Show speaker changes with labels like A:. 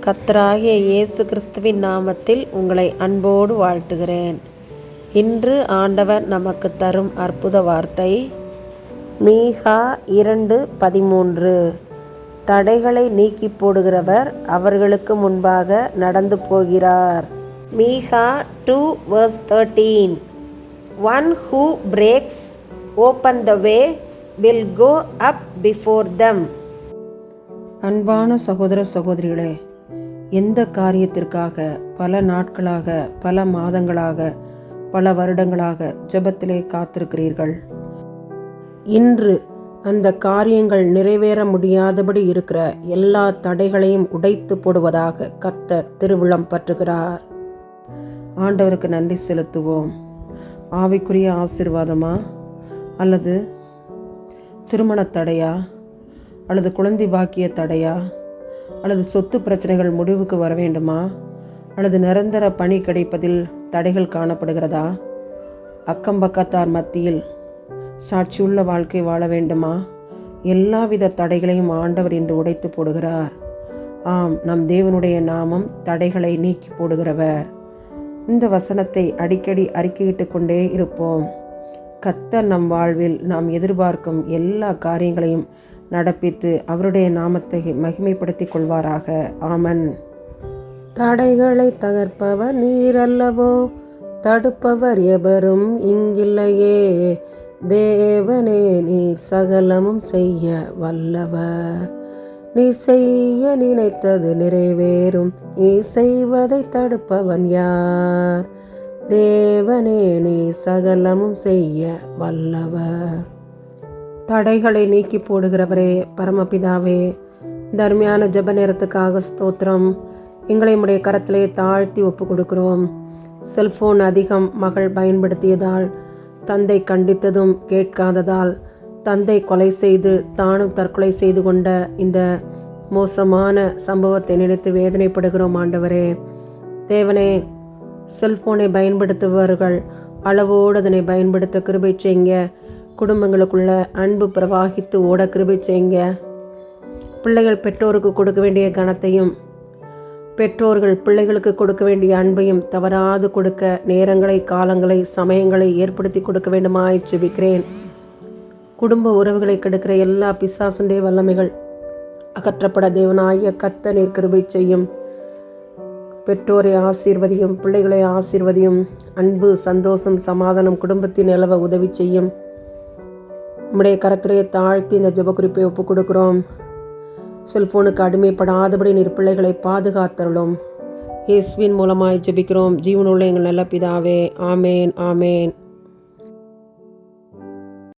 A: கர்த்தராகிய இயேசு கிறிஸ்துவின் நாமத்தில் உங்களை அன்போடு வாழ்த்துகிறேன். இன்று ஆண்டவர் நமக்கு தரும் அற்புத வார்த்தை மீகா 2:13. தடைகளை நீக்கி போடுகிறவர் அவர்களுக்கு முன்பாக நடந்து போகிறார். மீகா 2:13. One who breaks open the way will go up before them. அன்பான சகோதர சகோதரிகளே, எந்த காரியத்திற்காக பல நாட்களாக, பல மாதங்களாக, பல வருடங்களாக ஜெபத்திலே காத்திருக்கிறீர்கள்? இன்று அந்த காரியங்கள் நிறைவேற முடியாதபடி இருக்கிற எல்லா தடைகளையும் உடைத்து போடுவதாக கர்த்தர் திருவுளம் பற்றுகிறார். ஆண்டவருக்கு நன்றி செலுத்துவோம். ஆவிக்குரிய ஆசீர்வாதமா, அல்லது திருமண தடையா, அல்லது குழந்தை பாக்கிய தடையா, அல்லது சொத்து பிரச்சனைகள் முடிவுக்கு வர வேண்டுமா, அல்லது நிரந்தர பணி கிடைப்பதில் தடைகள் காணப்படுகிறதா, அக்கம் பக்கத்தார் மத்தியில் சாட்சியுள்ள வாழ்க்கை வாழ வேண்டுமா? எல்லாவித தடைகளையும் ஆண்டவர் இன்று உடைத்து போடுகிறார். ஆம், நம் தேவனுடைய நாமம் தடைகளை நீக்கி போடுகிறவர். இந்த வசனத்தை அடிக்கடி அறிக்கையிட்டு கொண்டே இருப்போம். கர்த்தர் நம் வாழ்வில் நாம் எதிர்பார்க்கும் எல்லா காரியங்களையும் நடப்பித்து அவருடைய நாமத்தை மகிமைப்படுத்திக் கொள்வாராக. ஆமன். தடைகளை தகர்ப்பவர் நீர் அல்லவோ, தடுப்பவர் எவரும் இங்கில்லையே. தேவனே, நீர் சகலமும் செய்ய வல்லவர். நீர் செய்ய நினைத்தது நிறைவேறும். நீர் செய்வதை தடுப்பவன் யார்? தேவனே, நீர் சகலமும் செய்ய வல்லவர். தடைகளை நீக்கி போடுகிறவரே, பரமபிதாவே, இந்த அருமையான ஜெப நேரத்துக்காக ஸ்தோத்திரம். எங்களை உம்முடைய கரத்திலே தாழ்த்தி ஒப்பு கொடுக்கிறோம். செல்போன் அதிகம் மகள் பயன்படுத்தியதால், தந்தை கண்டித்ததும் கேட்காததால், தந்தை கொலை செய்து தானும் தற்கொலை செய்து கொண்ட இந்த மோசமான சம்பவத்தை நினைத்து வேதனைப்படுகிறோம். ஆண்டவரே, தேவனே, செல்போனை பயன்படுத்துபவர்கள் அளவோடு அதனை பயன்படுத்த கிருபை செய்யுங்க. குடும்பங்களுக்குள்ள அன்பு பிரவாகித்து ஓட கிருபை செய்யுங்க. பிள்ளைகள் பெற்றோருக்கு கொடுக்க வேண்டிய கனத்தையும், பெற்றோர்கள் பிள்ளைகளுக்கு கொடுக்க வேண்டிய அன்பையும் தவறாது கொடுக்க நேரங்களை, காலங்களை, சமயங்களை ஏற்படுத்தி கொடுக்க வேண்டுமாய் ஜெபிக்கிறேன். குடும்ப உறவுகளை கெடுக்கிற எல்லா பிசாசுடைய வல்லமைகள் அகற்றப்பட தேவனாகிய கர்த்தர் நீர் கிருபை செய்யும். பெற்றோரை ஆசீர்வதியும், பிள்ளைகளை ஆசீர்வதியும். அன்பு, சந்தோஷம், சமாதானம் குடும்பத்தின் நிலவ உதவி செய்யும். உம்முடைய கரத்திலே தாழ்த்தி இந்த ஜெப குறிப்பை ஒப்புக் கொடுக்கிறோம். செல்போனுக்கு அடிமைப்படாதபடி நீர் பிள்ளைகளை பாதுகாத்தருளும். இயேசுவின் மூலமாய் ஜெபிக்கிறோம் ஜீவனுள்ள எங்கள் நல்ல பிதாவே. ஆமேன், ஆமேன்.